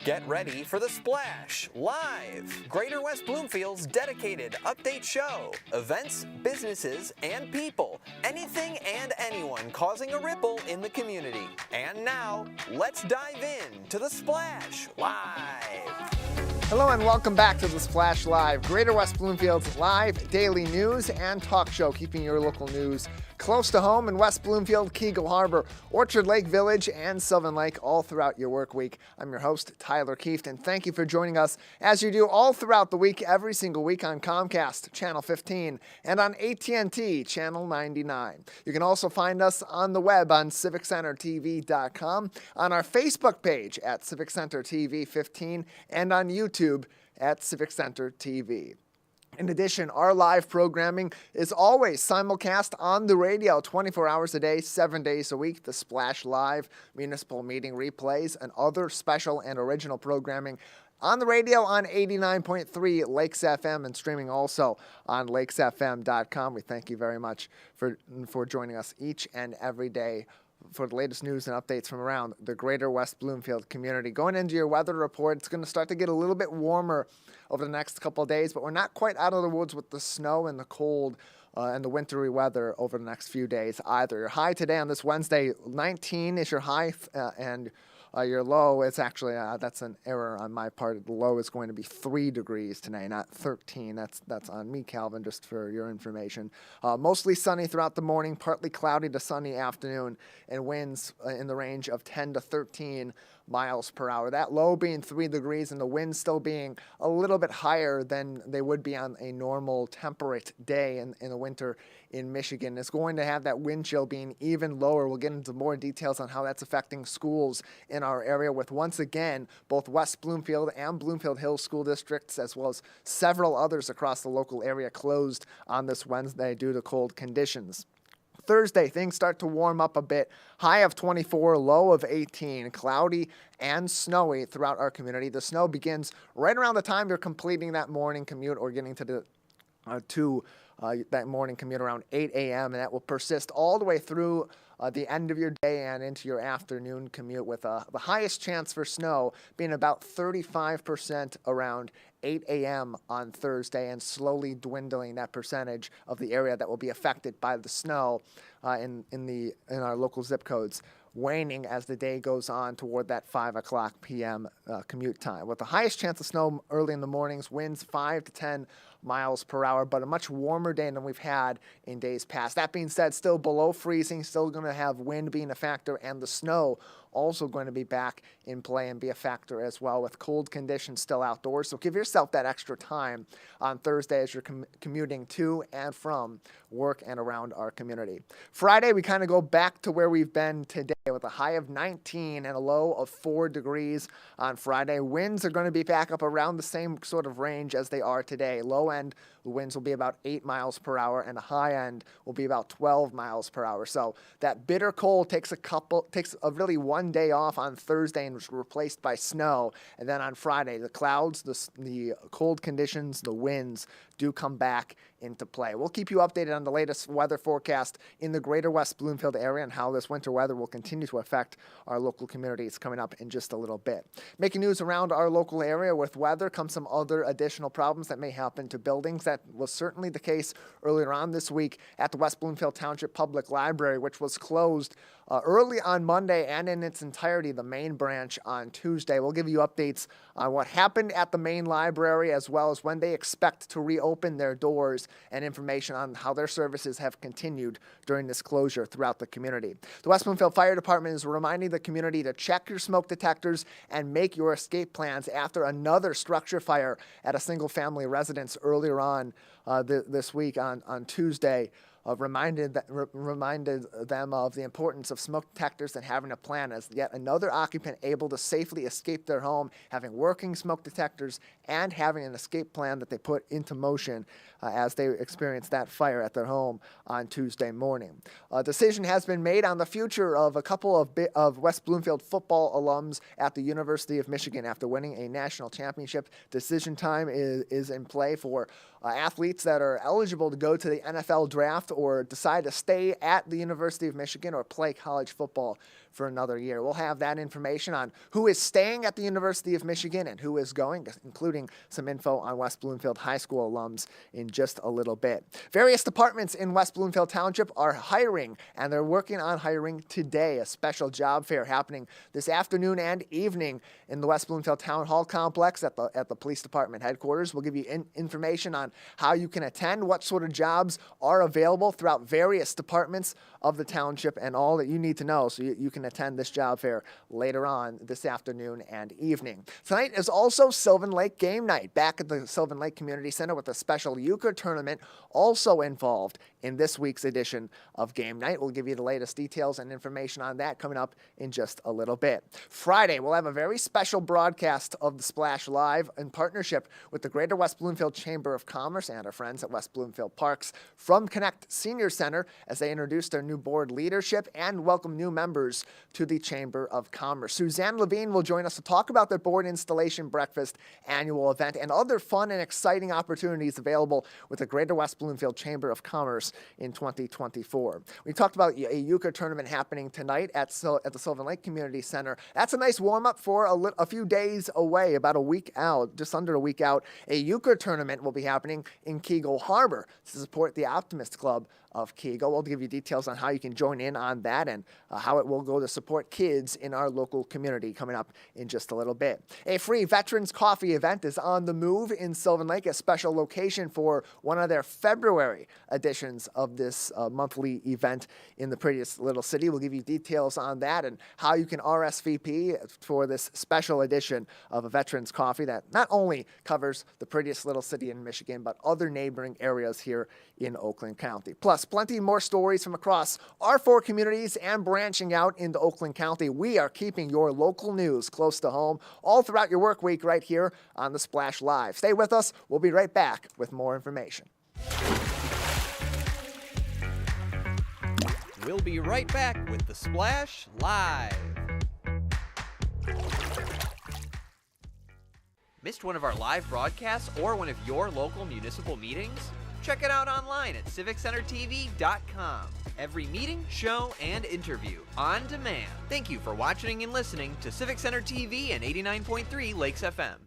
Get ready for The Splash Live, Greater West Bloomfield's dedicated update show. Events, businesses, and people. Anything and anyone causing a ripple in the community. And now, let's dive in to The Splash Live. Hello and welcome back to The Splash Live, Greater West Bloomfield's live daily news and talk show, keeping your local news close to home in West Bloomfield, Keegle Harbor, Orchard Lake Village, and Sylvan Lake all throughout your work week. I'm your host, Tyler Kieft, and thank you for joining us as you do all throughout the week, every single week on Comcast, Channel 15, and on AT&T, Channel 99. You can also find us on the web on CivicCenterTV.com, on our Facebook page at Civic Center TV 15, and on YouTube at Civic Center TV. In addition, our live programming is always simulcast on the radio 24 hours a day, 7 days a week. The Splash Live, municipal meeting replays, and other special and original programming on the radio on 89.3 Lakes FM and streaming also on lakesfm.com. We thank you very much for joining us each and every day for the latest news and updates from around the Greater West Bloomfield community. Going into your weather report, it's going to start to get a little bit warmer over the next couple of days, but we're not quite out of the woods with the snow and the cold and the wintry weather over the next few days either. Your high today on this Wednesday, 19 is your high, and your low is actually, that's an error on my part. The low is going to be 3 degrees today, not 13. That's on me, Calvin, just for your information. Mostly sunny throughout the morning, partly cloudy to sunny afternoon, and winds in the range of 10 to 13 miles per hour. That low being 3 degrees and the wind still being a little bit higher than they would be on a normal temperate day in the winter in Michigan. It's going to have that wind chill being even lower. We'll get into more details on how that's affecting schools in our area with, once again, both West Bloomfield and Bloomfield Hills school districts, as well as several others across the local area closed on this Wednesday due to cold conditions. Thursday, things start to warm up a bit. High of 24, low of 18, cloudy and snowy throughout our community. The snow begins right around the time you're completing that morning commute or getting to that morning commute around 8 a.m., and that will persist all the way through the end of your day and into your afternoon commute, with the highest chance for snow being about 35% around 8 a.m. on Thursday, and slowly dwindling that percentage of the area that will be affected by the snow in our local zip codes, waning as the day goes on toward that 5 o'clock p.m. Commute time. With the highest chance of snow early in the mornings, winds 5 to 10 miles per hour, but a much warmer day than we've had in days past. That being said, still below freezing, still going to have wind being a factor, and the snow also going to be back in play and be a factor as well, with cold conditions still outdoors. So give yourself that extra time on Thursday as you're commuting to and from work and around our community. Friday, we kind of go back to where we've been today with a high of 19 and a low of 4 degrees on Friday. Winds are going to be back up around the same sort of range as they are today. Low end, the winds will be about 8 miles per hour, and the high end will be about 12 miles per hour. So that bitter cold takes a really one day off on Thursday and was replaced by snow. And then on Friday, the clouds, the cold conditions, the winds do come back into play. We'll keep you updated on the latest weather forecast in the Greater West Bloomfield area and how this winter weather will continue to affect our local communities coming up in just a little bit. Making news around our local area with weather comes some other additional problems that may happen to buildings. That was certainly the case earlier on this week at the West Bloomfield Township Public Library, which was closed early on Monday and in its entirety, the main branch on Tuesday. We'll give you updates on what happened at the main library, as well as when they expect to reopen their doors, and information on how their services have continued during this closure throughout the community. The West Bloomfield Fire Department is reminding the community to check your smoke detectors and make your escape plans after another structure fire at a single-family residence earlier on this week on Tuesday. Reminded them of the importance of smoke detectors and having a plan, as yet another occupant able to safely escape their home, having working smoke detectors and having an escape plan that they put into motion as they experienced that fire at their home on Tuesday morning. A decision has been made on the future of a couple of West Bloomfield football alums at the University of Michigan after winning a national championship. Decision time is in play for athletes that are eligible to go to the NFL draft or decide to stay at the University of Michigan or play college football for another year. We'll have that information on who is staying at the University of Michigan and who is going, including some info on West Bloomfield High School alums in just a little bit. Various departments in West Bloomfield Township are hiring, and they're working on hiring today. A special job fair happening this afternoon and evening in the West Bloomfield Town Hall complex at the Police Department headquarters. We'll give you information on how you can attend, what sort of jobs are available throughout various departments of the township, and all that you need to know so you can attend this job fair later on this afternoon and evening. Tonight is also Sylvan Lake game night back at the Sylvan Lake Community Center with a special euchre tournament also involved in this week's edition of game night. We'll give you the latest details and information on that coming up in just a little bit. Friday, we'll have a very special broadcast of the Splash Live in partnership with the Greater West Bloomfield Chamber of Commerce and our friends at West Bloomfield Parks from Connect Senior Center as they introduce their new board leadership and welcome new members to the Chamber of Commerce. Suzanne Levine will join us to talk about their board installation breakfast annual event and other fun and exciting opportunities available with the Greater West Bloomfield Chamber of Commerce in 2024. We talked about a euchre tournament happening tonight at the Sylvan Lake Community Center. That's a nice warm-up for a few days away, about a week out, just under a week out. A euchre tournament will be happening in Kegel Harbor to support the Optimist Club of Kegel. We'll give you details on how you can join in on that and how it will go to support kids in our local community coming up in just a little bit. A free Veterans Coffee event is on the move in Sylvan Lake, a special location for one of their February editions of this monthly event in the prettiest little city. We'll give you details on that and how you can RSVP for this special edition of a Veterans Coffee that not only covers the prettiest little city in Michigan, but other neighboring areas here in Oakland County. Plus, plenty more stories from across our 4 communities and branching out into Oakland County. We are keeping your local news close to home all throughout your work week right here on the Splash Live. Stay with us. We'll be right back with more information. We'll be right back with the Splash Live. Missed one of our live broadcasts or one of your local municipal meetings? Check it out online at civiccentertv.com. Every meeting, show, and interview on demand. Thank you for watching and listening to Civic Center TV and 89.3 Lakes FM.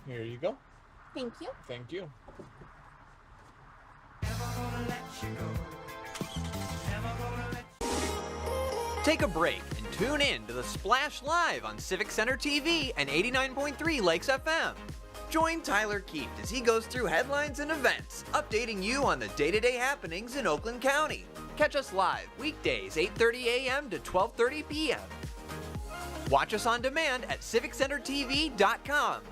Here you go. Thank you. Thank you. Take a break and tune in to the Splash Live on Civic Center TV and 89.3 Lakes FM. Join Tyler Kieft as he goes through headlines and events, updating you on the day-to-day happenings in Oakland County. Catch us live weekdays 8:30 a.m. to 12:30 p.m. Watch us on demand at civiccentertv.com.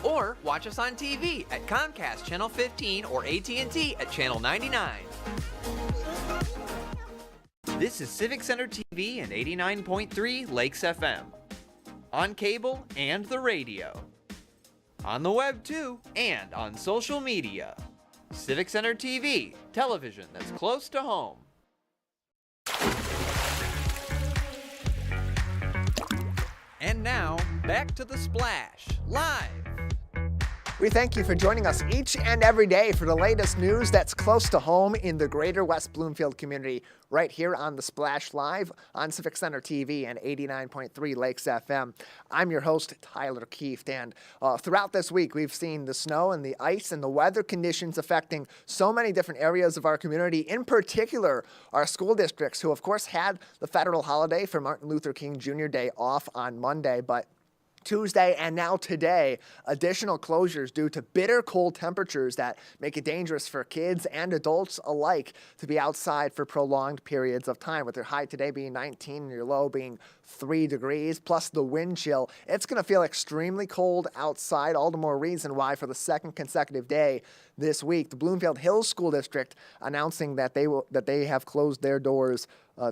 Or watch us on TV at Comcast Channel 15 or AT&T at Channel 99. This is Civic Center TV and 89.3 Lakes FM. On cable and the radio. On the web too, and on social media. Civic Center TV, television that's close to home. And now, back to the Splash, live. We thank you for joining us each and every day for the latest news that's close to home in the Greater West Bloomfield community, right here on the Splash Live on Civic Center TV and 89.3 Lakes FM. I'm your host, Tyler Kieft, and throughout this week, we've seen the snow and the ice and the weather conditions affecting so many different areas of our community, in particular, our school districts, who, of course, had the federal holiday for Martin Luther King Jr. Day off on Monday, but Tuesday and now today, additional closures due to bitter cold temperatures that make it dangerous for kids and adults alike to be outside for prolonged periods of time, with your high today being 19 and your low being 3 degrees, plus the wind chill. It's going to feel extremely cold outside, all the more reason why for the second consecutive day this week, the Bloomfield Hills School District announcing that they have closed their doors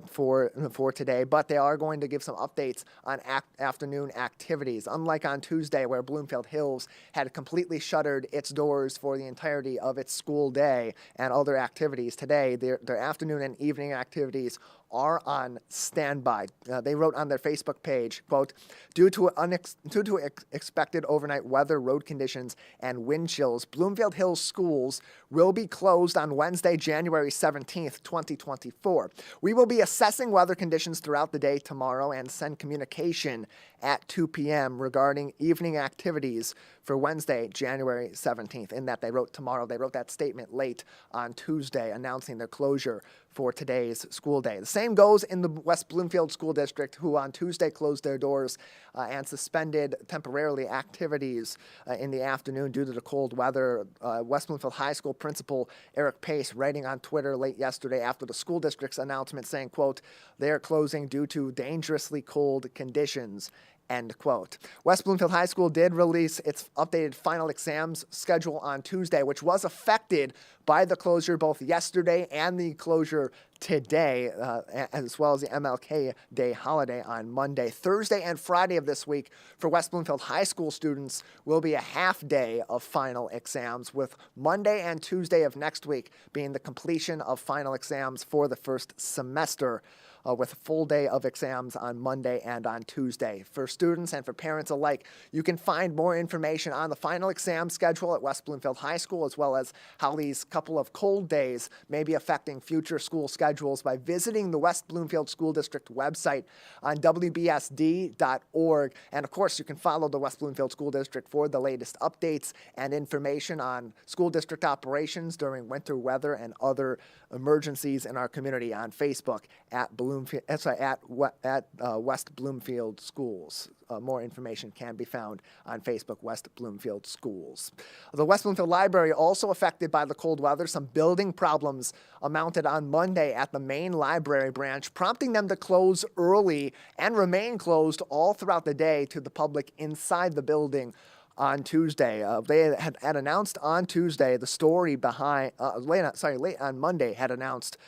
for today, but they are going to give some updates on afternoon activities. Unlike on Tuesday, where Bloomfield Hills had completely shuttered its doors for the entirety of its school day and other activities, today their afternoon and evening activities are on standby. They wrote on their Facebook page, quote, due to expected overnight weather, road conditions, and wind chills, Bloomfield Hills schools will be closed on Wednesday, January 17th, 2024. We will be assessing weather conditions throughout the day tomorrow and send communication at 2 p.m. regarding evening activities for Wednesday, January 17th. In that they wrote tomorrow, they wrote that statement late on Tuesday announcing their closure for today's school day. The same goes in the West Bloomfield School District, who on Tuesday closed their doors and suspended temporarily activities in the afternoon due to the cold weather. West Bloomfield High School principal Eric Pace writing on Twitter late yesterday after the school district's announcement saying, quote, they are closing due to dangerously cold conditions. End quote. West Bloomfield High School did release its updated final exams schedule on Tuesday, which was affected by the closure both yesterday and the closure today, as well as the MLK Day holiday on Monday. Thursday and Friday of this week for West Bloomfield High School students will be a half day of final exams, with Monday and Tuesday of next week being the completion of final exams for the first semester, with a full day of exams on Monday and on Tuesday. For students and for parents alike, you can find more information on the final exam schedule at West Bloomfield High School, as well as how these couple of cold days may be affecting future school schedules by visiting the West Bloomfield School District website on wbsd.org. And of course, you can follow the West Bloomfield School District for the latest updates and information on school district operations during winter weather and other emergencies in our community on Facebook at West Bloomfield Schools. More information can be found on Facebook, West Bloomfield Schools. The West Bloomfield Library also affected by the cold weather. Some building problems mounted on Monday at the main library branch, prompting them to close early and remain closed all throughout the day to the public inside the building on Tuesday. They had announced on Tuesday the story behind, late on Monday had announced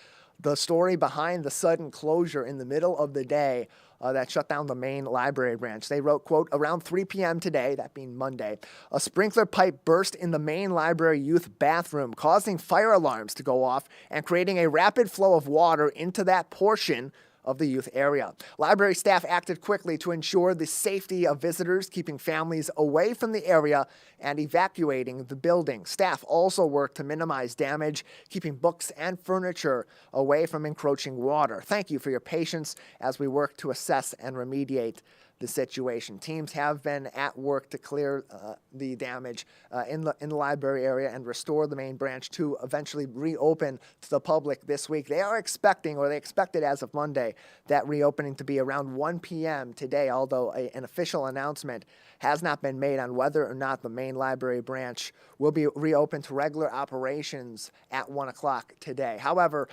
the story behind the sudden closure in the middle of the day that shut down the main library branch. They wrote, quote, around 3 p.m. today, that being Monday, a sprinkler pipe burst in the main library youth bathroom, causing fire alarms to go off and creating a rapid flow of water into that portion of the youth area. Library staff acted quickly to ensure the safety of visitors, keeping families away from the area and evacuating the building. Staff also worked to minimize damage, keeping books and furniture away from encroaching water. Thank you for your patience as we work to assess and remediate the situation. Teams have been at work to clear the damage in the library area and restore the main branch to eventually reopen to the public this week. They are expecting, or they expected as of Monday, that reopening to be around 1 p.m. today, although an official announcement has not been made on whether or not the main library branch will be reopened to regular operations at 1 o'clock today. However,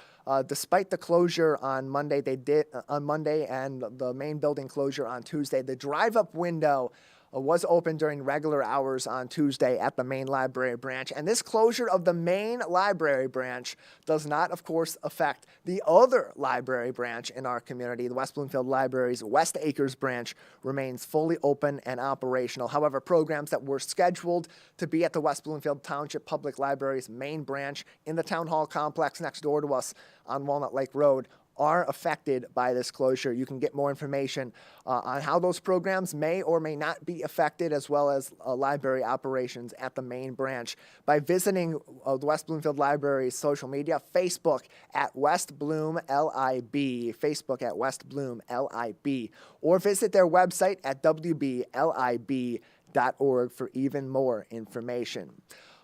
despite the closure on Monday, and the main building closure on Tuesday, the drive-up window was open during regular hours on Tuesday at the main library branch. And this closure of the main library branch does not, of course, affect the other library branch in our community. The West Bloomfield Library's West Acres branch remains fully open and operational. However, programs that were scheduled to be at the West Bloomfield Township Public Library's main branch in the Town Hall complex next door to us on Walnut Lake Road are affected by this closure. You can get more information on how those programs may or may not be affected, as well as library operations at the main branch, by visiting the West Bloomfield Library's social media, Facebook at West Bloom LIB, Facebook at West Bloom LIB, or visit their website at wblib.org for even more information.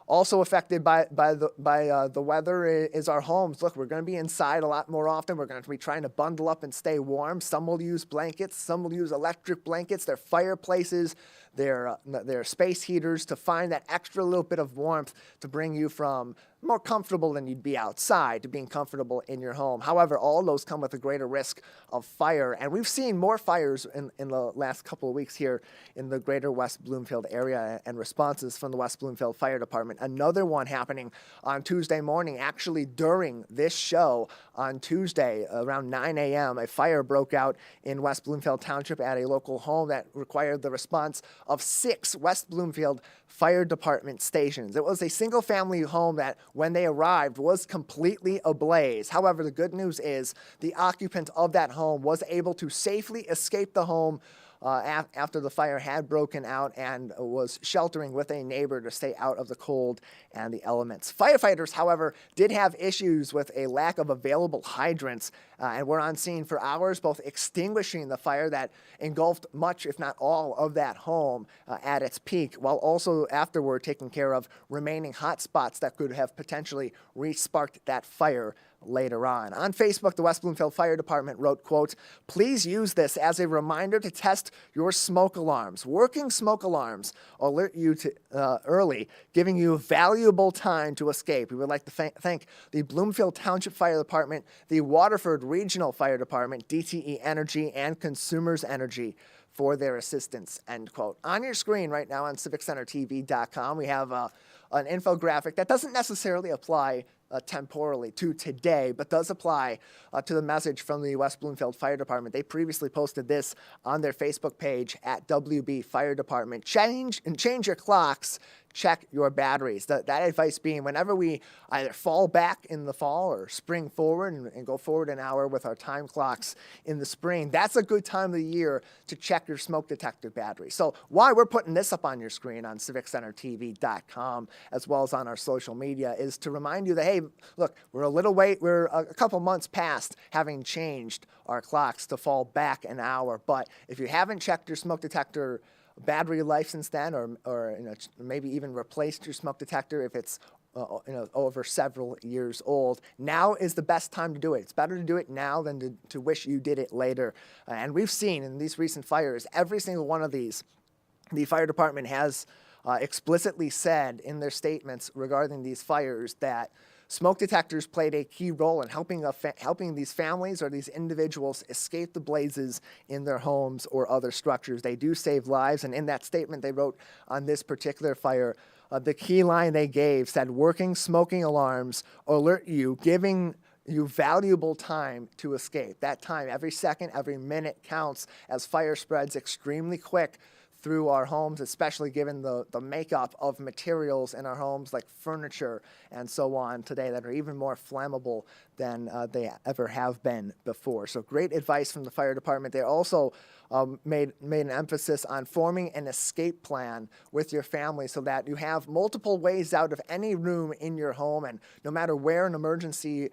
Also affected by the weather is our homes. Look, we're going to be inside a lot more often. We're going to be trying to bundle up and stay warm. Some will use blankets. Some will use electric blankets. Their fireplaces their space heaters to find that extra little bit of warmth to bring you from more comfortable than you'd be outside to being comfortable in your home. However, all those come with a greater risk of fire. And we've seen more fires in the last couple of weeks here in the greater West Bloomfield area, and responses from the West Bloomfield Fire Department. Another one happening on Tuesday morning, actually during this show on Tuesday around 9 a.m. A fire broke out in West Bloomfield Township at a local home that required the response of 6 West Bloomfield Fire Department stations. It was a single-family home that, when they arrived, was completely ablaze. However, the good news is the occupant of that home was able to safely escape the home after the fire had broken out, and was sheltering with a neighbor to stay out of the cold and the elements. Firefighters, however, did have issues with a lack of available hydrants, and were on scene for hours, both extinguishing the fire that engulfed much, if not all, of that home at its peak, while also afterward taking care of remaining hot spots that could have potentially re-sparked that fire later on. On Facebook, the West Bloomfield Fire Department wrote, quote, "Please use this as a reminder to test your smoke alarms. Working smoke alarms alert you to early, giving you valuable time to escape. We would like to thank the Bloomfield Township Fire Department, the Waterford Regional Fire Department, DTE Energy, and Consumers Energy for their assistance," end quote. On your screen right now on CivicCenterTV.com, we have an infographic that doesn't necessarily apply temporally to today, but does apply to the message from the West Bloomfield Fire Department. They previously posted this on their Facebook page at WB Fire Department. Change your clocks, check your batteries. That advice being, whenever we either fall back in the fall or spring forward and go forward an hour with our time clocks in the spring, that's a good time of the year to check your smoke detector battery. So why we're putting this up on your screen on CivicCenterTV.com as well as on our social media is to remind you that, hey, look, we're a couple months past having changed our clocks to fall back an hour. But if you haven't checked your smoke detector battery life since then, or maybe even replaced your smoke detector if it's over several years old, now is the best time to do it. It's better to do it now than to wish you did it later. And we've seen in these recent fires, every single one of these, the fire department has explicitly said in their statements regarding these fires that smoke detectors played a key role in helping these families or these individuals escape the blazes in their homes or other structures. They do save lives, and in that statement they wrote on this particular fire, the key line they gave said, "Working smoking alarms alert you, giving you valuable time to escape." That time, every second, every minute counts as fire spreads extremely quick through our homes, especially given the makeup of materials in our homes like furniture and so on today that are even more flammable than they ever have been before. So great advice from the fire department. They also made an emphasis on forming an escape plan with your family so that you have multiple ways out of any room in your home, and no matter where an emergency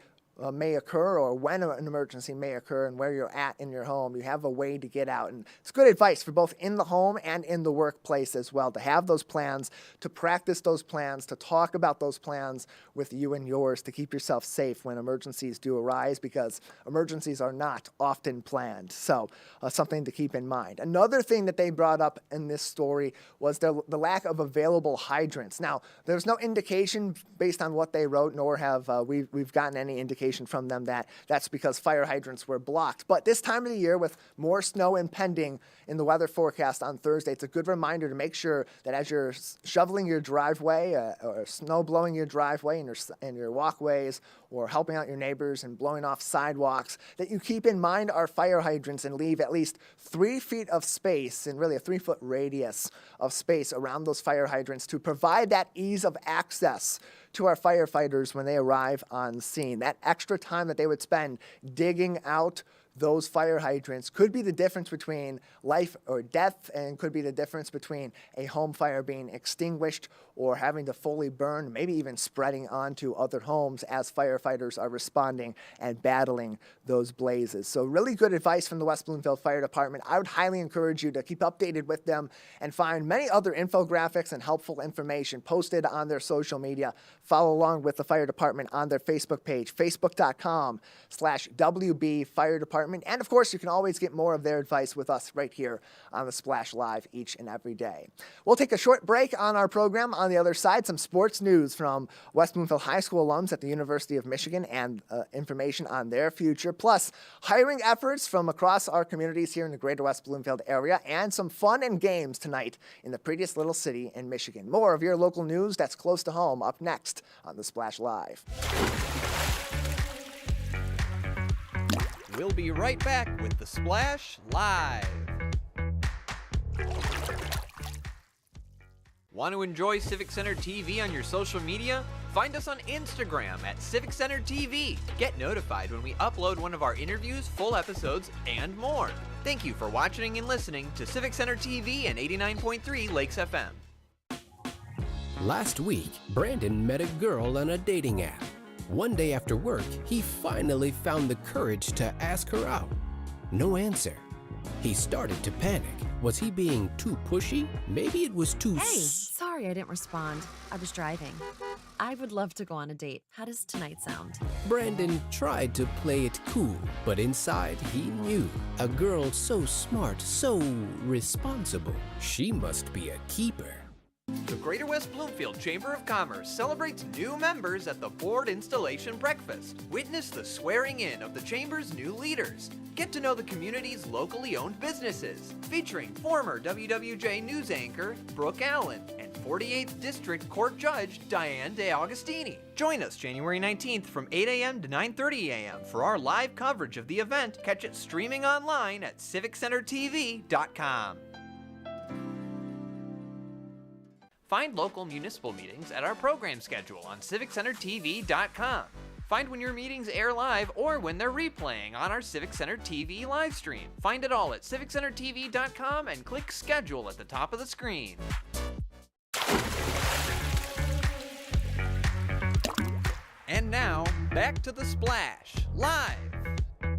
may occur or when an emergency may occur and where you're at in your home, you have a way to get out. And it's good advice for both in the home and in the workplace as well, to have those plans, to practice those plans, to talk about those plans with you and yours to keep yourself safe when emergencies do arise, because emergencies are not often planned. So something to keep in mind. Another thing that they brought up in this story was the lack of available hydrants. Now, there's no indication based on what they wrote, nor have we've gotten any indication from them that that's because fire hydrants were blocked. But this time of the year, with more snow impending in the weather forecast on Thursday, it's a good reminder to make sure that as you're shoveling your driveway or snow blowing your driveway and your walkways, or helping out your neighbors and blowing off sidewalks, that you keep in mind our fire hydrants and leave at least 3 feet of space, and really a 3-foot radius of space around those fire hydrants to provide that ease of access to our firefighters when they arrive on scene. That extra time that they would spend digging out those fire hydrants could be the difference between life or death, and could be the difference between a home fire being extinguished or having to fully burn, maybe even spreading onto other homes as firefighters are responding and battling those blazes. So really good advice from the West Bloomfield Fire Department. I would highly encourage you to keep updated with them and find many other infographics and helpful information posted on their social media. Follow along with the fire department on their Facebook page, facebook.com/WB Fire Department Department. And of course, you can always get more of their advice with us right here on the Splash Live each and every day. We'll take a short break on our program. On the other side, some sports news from West Bloomfield High School alums at the University of Michigan and information on their future, plus hiring efforts from across our communities here in the greater West Bloomfield area, and some fun and games tonight in the prettiest little city in Michigan. More of your local news that's close to home up next on the Splash Live. We'll be right back with the Splash Live. Want to enjoy Civic Center TV on your social media? Find us on Instagram at Civic Center TV. Get notified when we upload one of our interviews, full episodes, and more. Thank you for watching and listening to Civic Center TV and 89.3 Lakes FM. Last week, Brandon met a girl on a dating app. One day after work, he finally found the courage to ask her out. No answer. He started to panic. Was he being too pushy? Maybe it was too Hey, sorry I didn't respond. I was driving. I would love to go on a date. How does tonight sound? Brandon tried to play it cool, but inside he knew. A girl so smart, so responsible. She must be a keeper. The Greater West Bloomfield Chamber of Commerce celebrates new members at the Board Installation Breakfast. Witness the swearing in of the Chamber's new leaders. Get to know the community's locally owned businesses, featuring former WWJ news anchor Brooke Allen and 48th District Court Judge Diane DeAugustini. Join us January 19th from 8 a.m. to 9:30 a.m. for our live coverage of the event. Catch it streaming online at civiccentertv.com. Find local municipal meetings at our program schedule on civiccentertv.com. Find when your meetings air live or when they're replaying on our Civic Center TV live stream. Find it all at civiccentertv.com and click schedule at the top of the screen. And now, back to the Splash Live.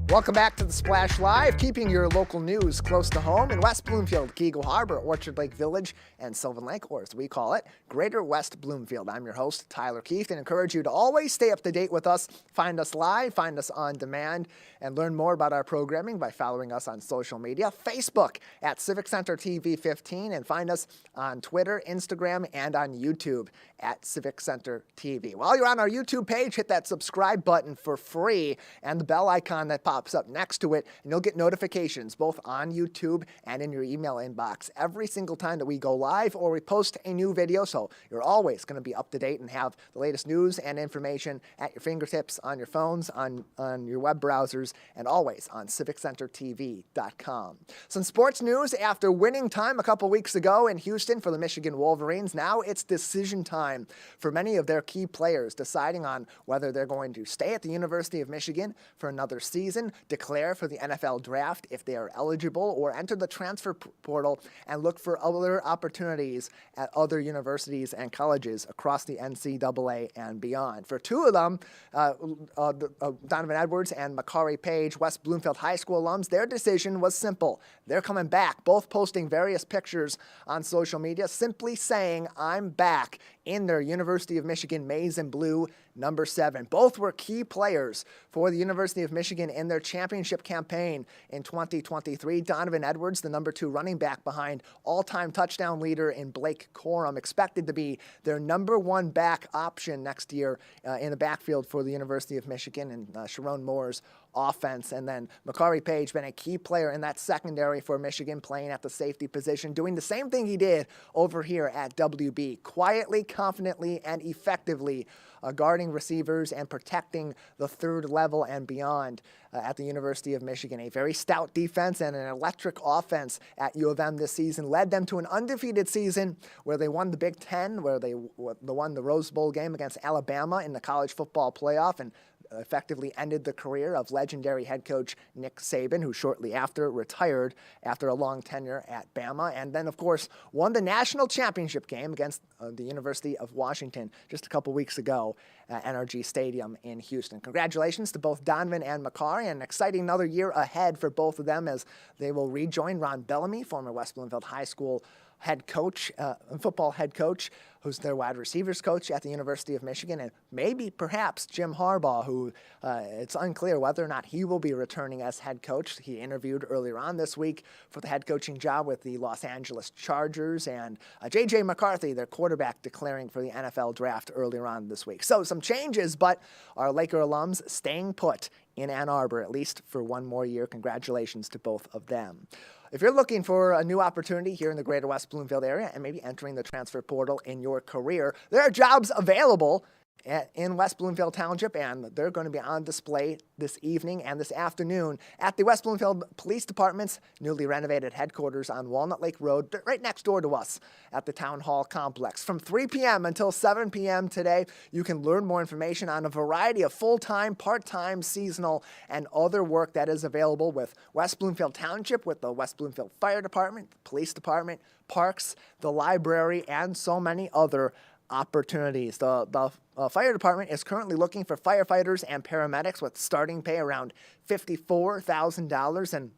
Welcome back to the Splash Live, keeping your local news close to home in West Bloomfield, Keego Harbor, Orchard Lake Village, and Sylvan Lake, or as we call it, Greater West Bloomfield. I'm your host, Tyler Kieft, and encourage you to always stay up to date with us. Find us live, find us on demand, and learn more about our programming by following us on social media. Facebook at Civic Center TV 15, and find us on Twitter, Instagram, and on YouTube at Civic Center TV. While you're on our YouTube page, hit that subscribe button for free and the bell icon that pops up next to it, and you'll get notifications both on YouTube and in your email inbox every single time that we go live or we post a new video, so you're always going to be up to date and have the latest news and information at your fingertips, on your phones, on your web browsers, and always on civiccentertv.com. Some sports news. After winning time a couple weeks ago in Houston for the Michigan Wolverines, now it's decision time for many of their key players, deciding on whether they're going to stay at the University of Michigan for another season, declare for the NFL draft if they are eligible, or enter the transfer portal and look for other opportunities at other universities and colleges across the NCAA and beyond. For two of them, Donovan Edwards and Makari Paige, West Bloomfield High School alums, their decision was simple. They're coming back, both posting various pictures on social media, simply saying, "I'm back," in their University of Michigan maize and blue number 7. Both were key players for the University of Michigan in their championship campaign in 2023. Donovan Edwards, the number 2 running back behind all-time touchdown leader in Blake Corum, expected to be their number 1 back option next year in the backfield for the University of Michigan and Sharon Moore's offense. And then Makari Paige been a key player in that secondary for Michigan, playing at the safety position, doing the same thing he did over here at WB, quietly, confidently, and effectively guarding receivers and protecting the third level and beyond at the University of Michigan. A very stout defense and an electric offense at U of M this season led them to an undefeated season where they won the Big Ten, where they won the Rose Bowl game against Alabama in the college football playoff, and effectively ended the career of legendary head coach Nick Saban, who shortly after retired after a long tenure at Bama, and then, of course, won the national championship game against the University of Washington just a couple weeks ago at NRG Stadium in Houston. Congratulations to both Donovan and Makari, and an exciting another year ahead for both of them as they will rejoin Ron Bellamy, former West Bloomfield High School football head coach, who's their wide receivers coach at the University of Michigan, and maybe perhaps Jim Harbaugh, who it's unclear whether or not he will be returning as head coach. He interviewed earlier on this week for the head coaching job with the Los Angeles Chargers, and J.J. McCarthy, their quarterback, declaring for the NFL draft earlier on this week. So some changes, but our Laker alums staying put in Ann Arbor, at least for one more year. Congratulations to both of them. If you're looking for a new opportunity here in the greater West Bloomfield area and maybe entering the transfer portal in your career, there are jobs available in West Bloomfield Township, and they're going to be on display this evening and this afternoon at the West Bloomfield Police Department's newly renovated headquarters on Walnut Lake Road, right next door to us at the Town Hall complex. From 3 p.m. until 7 p.m. today, you can learn more information on a variety of full-time, part-time, seasonal, and other work that is available with West Bloomfield Township, with the West Bloomfield Fire Department, the Police Department, Parks, the Library, and so many other opportunities. The fire department is currently looking for firefighters and paramedics with starting pay around $54,000 and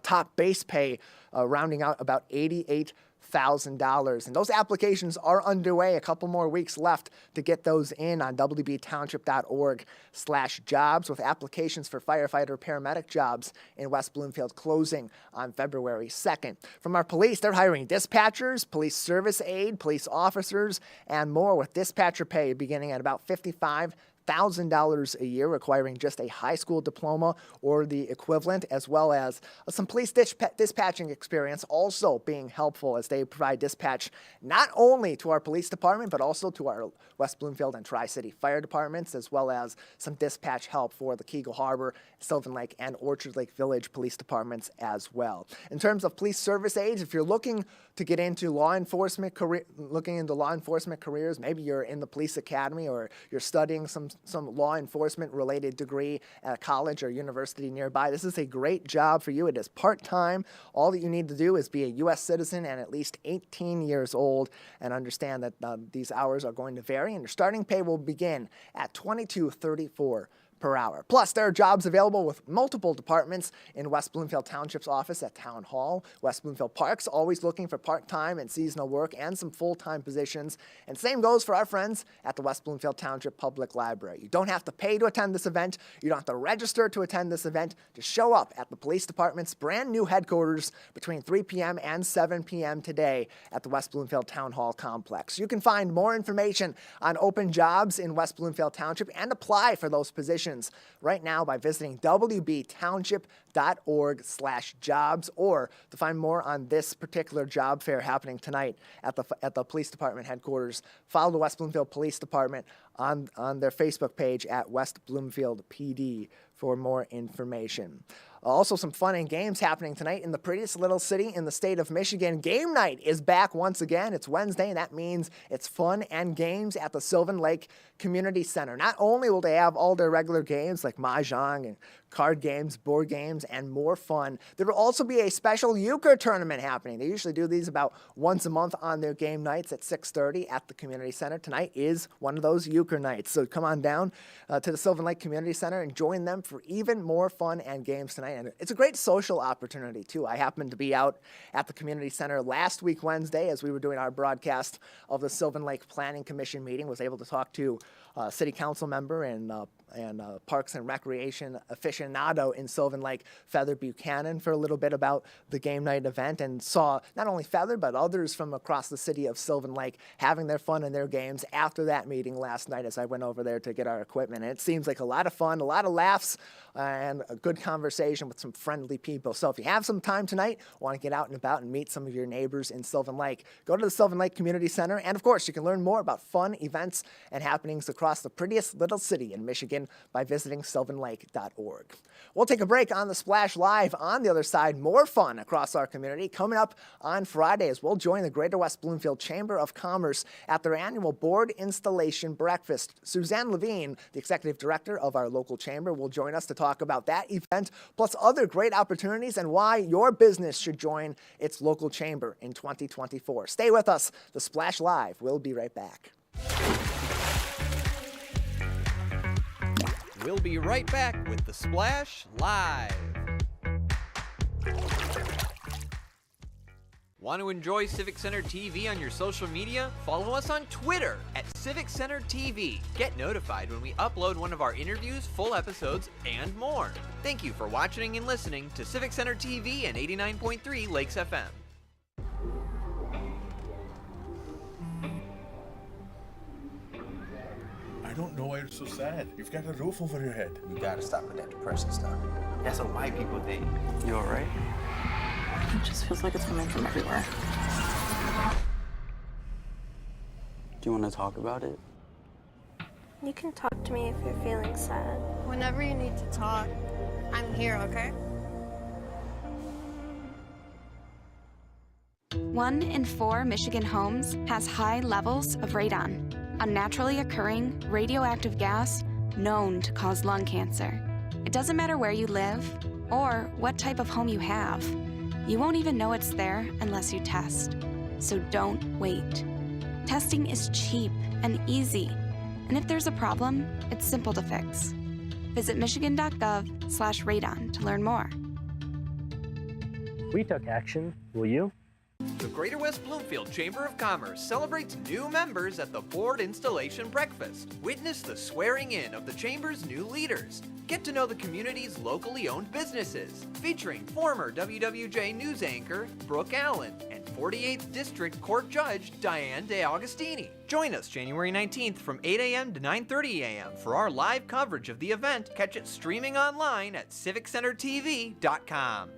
top base pay rounding out about $88,000. And those applications are underway. A couple more weeks left to get those in on wbtownship.org/jobs, with applications for firefighter paramedic jobs in West Bloomfield closing on February 2nd. From our police, they're hiring dispatchers, police service aide, police officers, and more, with dispatcher pay beginning at about $55,000 a year, requiring just a high school diploma or the equivalent, as well as some police dispatching experience also being helpful, as they provide dispatch not only to our police department, but also to our West Bloomfield and Tri-City fire departments, as well as some dispatch help for the Kegel Harbor, Sylvan Lake, and Orchard Lake Village police departments as well. In terms of police service aides, if you're looking to get into law enforcement careers, maybe you're in the police academy or you're studying some law enforcement related degree at a college or university nearby, this is a great job for you. It is part-time. All that you need to do is be a U.S. citizen and at least 18 years old, and understand that these hours are going to vary, and your starting pay will begin at $22.34 per hour. Plus, there are jobs available with multiple departments in West Bloomfield Township's office at Town Hall. West Bloomfield Parks, always looking for part-time and seasonal work and some full-time positions. And same goes for our friends at the West Bloomfield Township Public Library. You don't have to pay to attend this event. You don't have to register to attend this event. Just show up at the police department's brand new headquarters between 3 p.m. and 7 p.m. today at the West Bloomfield Town Hall complex. You can find more information on open jobs in West Bloomfield Township and apply for those positions right now by visiting wbtownship.org/jobs, or to find more on this particular job fair happening tonight at the police department headquarters, follow the West Bloomfield Police Department on their Facebook page at West Bloomfield PD for more information. Also, some fun and games happening tonight in the prettiest little city in the state of Michigan. Game night is back once again. It's Wednesday, and that means it's fun and games at the Sylvan Lake Community Center. Not only will they have all their regular games like mahjong and card games, board games, and more fun, there will also be a special euchre tournament happening. They usually do these about once a month on their game nights at 6:30 at the Community Center. Tonight is one of those euchre nights, so come on down to the Sylvan Lake Community Center and join them for even more fun and games tonight. And it's a great social opportunity, too. I happened to be out at the Community Center last week, Wednesday, as we were doing our broadcast of the Sylvan Lake Planning Commission meeting. Was able to talk to City Council member and Parks and Recreation aficionado in Sylvan Lake, Feather Buchanan, for a little bit about the game night event, and saw not only Feather but others from across the city of Sylvan Lake having their fun and their games after that meeting last night as I went over there to get our equipment. And it seems like a lot of fun, a lot of laughs, and a good conversation with some friendly people. So if you have some time tonight, want to get out and about and meet some of your neighbors in Sylvan Lake, go to the Sylvan Lake Community Center. And of course, you can learn more about fun events and happenings across the prettiest little city in Michigan by visiting sylvanlake.org. We'll take a break on the Splash Live. On the other side, more fun across our community coming up on Friday, as we'll join the Greater West Bloomfield Chamber of Commerce at their annual board installation breakfast. Suzanne Levine, the executive director of our local chamber, will join us to talk about that event, plus other great opportunities and why your business should join its local chamber in 2024. Stay with us. The Splash Live. We'll be right back. We'll be right back with the Splash Live. Want to enjoy Civic Center TV on your social media? Follow us on Twitter at Civic Center TV. Get notified when we upload one of our interviews, full episodes, and more. Thank you for watching and listening to Civic Center TV and 89.3 Lakes FM. I don't know why you're so sad. You've got a roof over your head. You gotta stop with that depression stuff. That's what white people think. You alright? It just feels like it's coming from everywhere. Do you want to talk about it? You can talk to me if you're feeling sad. Whenever you need to talk, I'm here, okay? 1 in 4 Michigan homes has high levels of radon, a naturally occurring radioactive gas known to cause lung cancer. It doesn't matter where you live or what type of home you have. You won't even know it's there unless you test. So don't wait. Testing is cheap and easy. And if there's a problem, it's simple to fix. Visit michigan.gov/radon to learn more. We took action. Will you? The Greater West Bloomfield Chamber of Commerce celebrates new members at the Board Installation Breakfast. Witness the swearing in of the Chamber's new leaders. Get to know the community's locally owned businesses, featuring former WWJ news anchor Brooke Allen and 48th District Court Judge Diane DeAugustini. Join us January 19th from 8 a.m. to 9:30 a.m. for our live coverage of the event. Catch it streaming online at civiccentertv.com.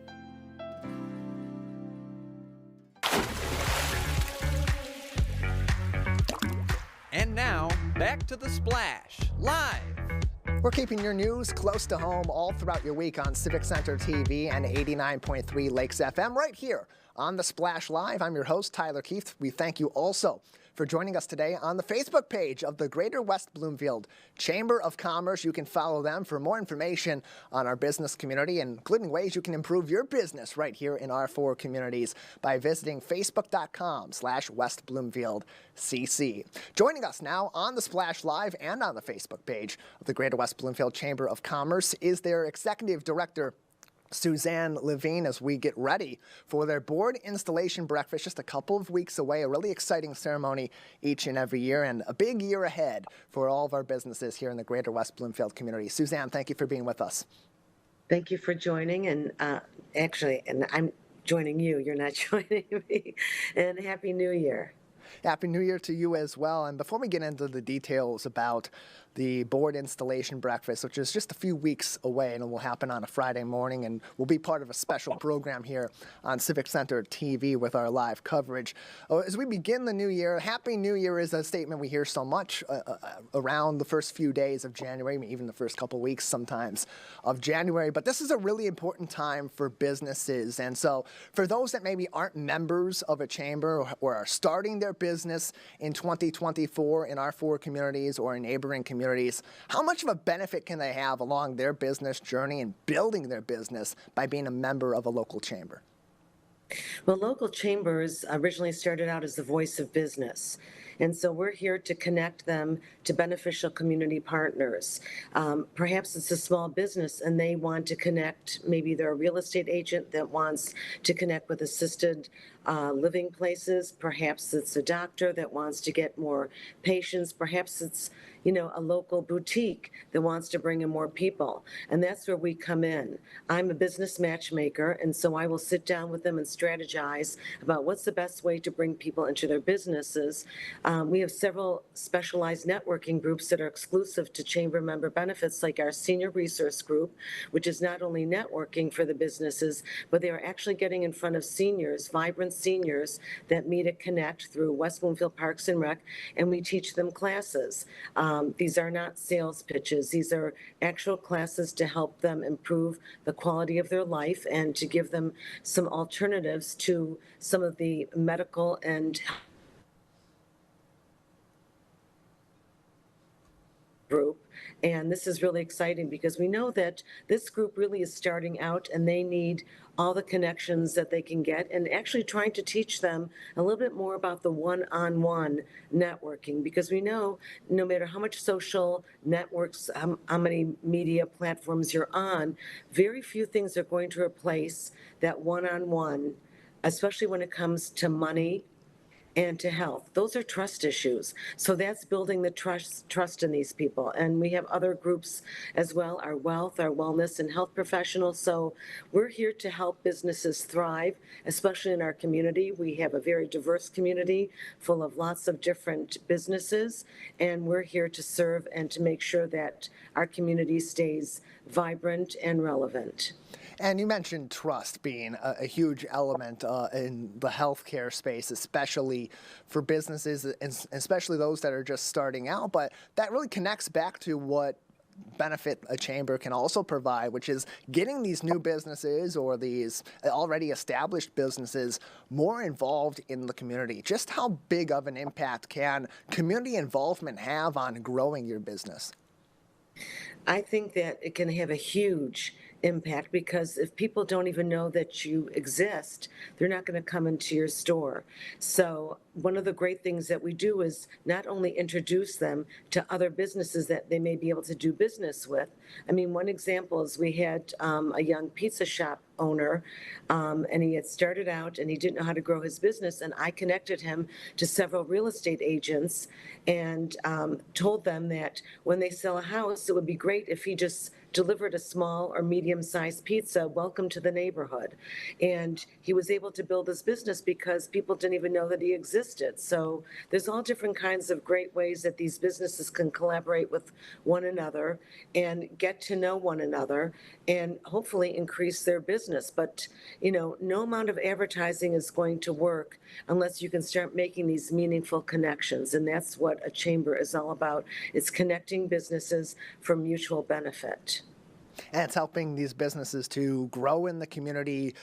And now, back to The Splash, live. We're keeping your news close to home all throughout your week on Civic Center TV and 89.3 Lakes FM right here on The Splash Live. I'm your host, Tyler Kieft. We thank you also for joining us today on the Facebook page of the Greater West Bloomfield Chamber of Commerce. You can follow them for more information on our business community, including ways you can improve your business right here in our 4 communities by visiting facebook.com/West Bloomfield CC. Joining us now on the Splash Live and on the Facebook page of the Greater West Bloomfield Chamber of Commerce is their Executive Director, Suzanne Levine, as we get ready for their board installation breakfast just a couple of weeks away. A really exciting ceremony each and every year and a big year ahead for all of our businesses here in the Greater West Bloomfield community. Suzanne, thank you for being with us. Thank you for joining, and I'm joining you. You're not joining me. And Happy New Year. Happy New Year to you as well. And before we get into the details about the board installation breakfast, which is just a few weeks away, and it will happen on a Friday morning, and will be part of a special program here on Civic Center TV with our live coverage. As we begin the new year, Happy New Year is a statement we hear so much around the first few days of January, even the first couple weeks sometimes of January. But this is a really important time for businesses. And so for those that maybe aren't members of a chamber or are starting their business in 2024 in our 4 communities or in neighboring communities, how much of a benefit can they have along their business journey and building their business by being a member of a local chamber? Well, local chambers originally started out as the voice of business. And so we're here to connect them to beneficial community partners. Perhaps it's a small business and they want to connect, maybe they're a real estate agent that wants to connect with assisted living places. Perhaps it's a doctor that wants to get more patients. Perhaps it's, a local boutique that wants to bring in more people. And that's where we come in. I'm a business matchmaker, and so I will sit down with them and strategize about what's the best way to bring people into their businesses. We have several specialized networking groups that are exclusive to chamber member benefits, like our senior resource group, which is not only networking for the businesses, but they are actually getting in front of seniors, vibrant seniors that meet at Connect through West Bloomfield Parks and Rec, and we teach them classes. These are not sales pitches. These are actual classes to help them improve the quality of their life and to give them some alternatives to some of the medical and group. And this is really exciting because we know that this group really is starting out and they need all the connections that they can get, and actually trying to teach them a little bit more about the one-on-one networking, because we know no matter how much social networks, how many media platforms you're on, very few things are going to replace that one-on-one especially when it comes to money and to health. Those are trust issues. So that's building the trust in these people. And we have other groups as well, our wealth, our wellness, and health professionals. So we're here to help businesses thrive, especially in our community. We have a very diverse community full of lots of different businesses, and we're here to serve and to make sure that our community stays vibrant and relevant. And you mentioned trust being a huge element in the healthcare space, especially for businesses, and especially those that are just starting out. But that really connects back to what benefit a chamber can also provide, which is getting these new businesses or these already established businesses more involved in the community. Just how big of an impact can community involvement have on growing your business? I think that it can have a huge impact, because if people don't even know that you exist, they're not going to come into your store. So one of the great things that we do is not only introduce them to other businesses that they may be able to do business with. I mean, one example is we had a young pizza shop owner, and he had started out and he didn't know how to grow his business, and I connected him to several real estate agents and told them that when they sell a house, it would be great if he just delivered a small or medium-sized pizza, welcome to the neighborhood. And he was able to build his business because people didn't even know that he existed. So there's all different kinds of great ways that these businesses can collaborate with one another and get to know one another and hopefully increase their business. But, you know, no amount of advertising is going to work unless you can start making these meaningful connections. And that's what a chamber is all about. It's connecting businesses for mutual benefit. And it's helping these businesses to grow in the community,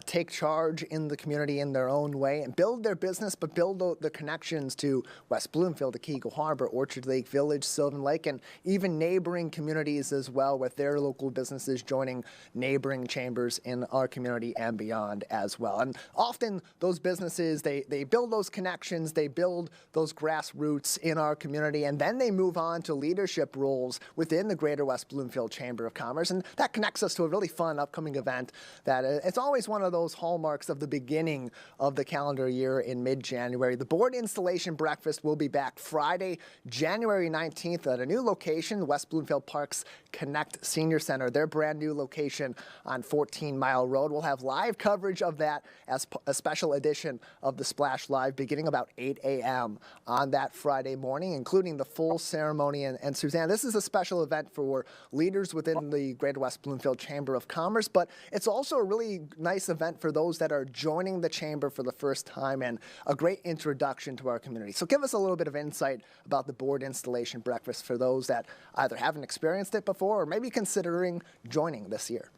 take charge in the community in their own way, and build their business, but build the connections to West Bloomfield, Akego Harbor, Orchard Lake Village, Sylvan Lake, and even neighboring communities as well, with their local businesses joining neighboring chambers in our community and beyond as well. And often those businesses, they build those connections, they build those grassroots in our community, and then they move on to leadership roles within the Greater West Bloomfield Chamber of Commerce. And that connects us to a really fun upcoming event that it's always one of those hallmarks of the beginning of the calendar year in mid-January. The board installation breakfast will be back Friday, January 19th at a new location, West Bloomfield Park's Connect Senior Center, their brand new location on 14 Mile Road. We'll have live coverage of that as a special edition of the Splash Live beginning about 8 a.m. on that Friday morning, including the full ceremony. And Suzanne, this is a special event for leaders within the Greater West Bloomfield Chamber of Commerce, but it's also a really nice event for those that are joining the chamber for the first time and a great introduction to our community. So give us a little bit of insight about the board installation breakfast for those that either haven't experienced it before or maybe considering joining this year.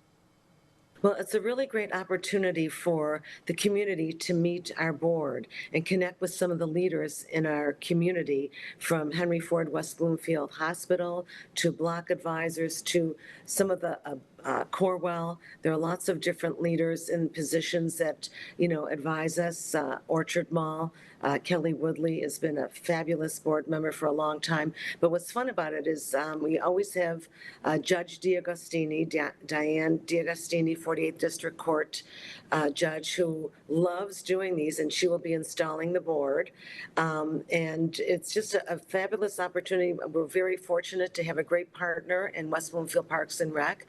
Well, it's a really great opportunity for the community to meet our board and connect with some of the leaders in our community, from Henry Ford West Bloomfield Hospital to block advisors to some of the Corwell. There are lots of different leaders in positions that, you know, advise us. Orchard Mall, Kelly Woodley has been a fabulous board member for a long time. But what's fun about it is we always have Judge Diagostini, Diane Diagostini, 48th District Court judge, who loves doing these, and she will be installing the board. And it's just a fabulous opportunity. We're very fortunate to have a great partner in West Bloomfield Parks and Rec,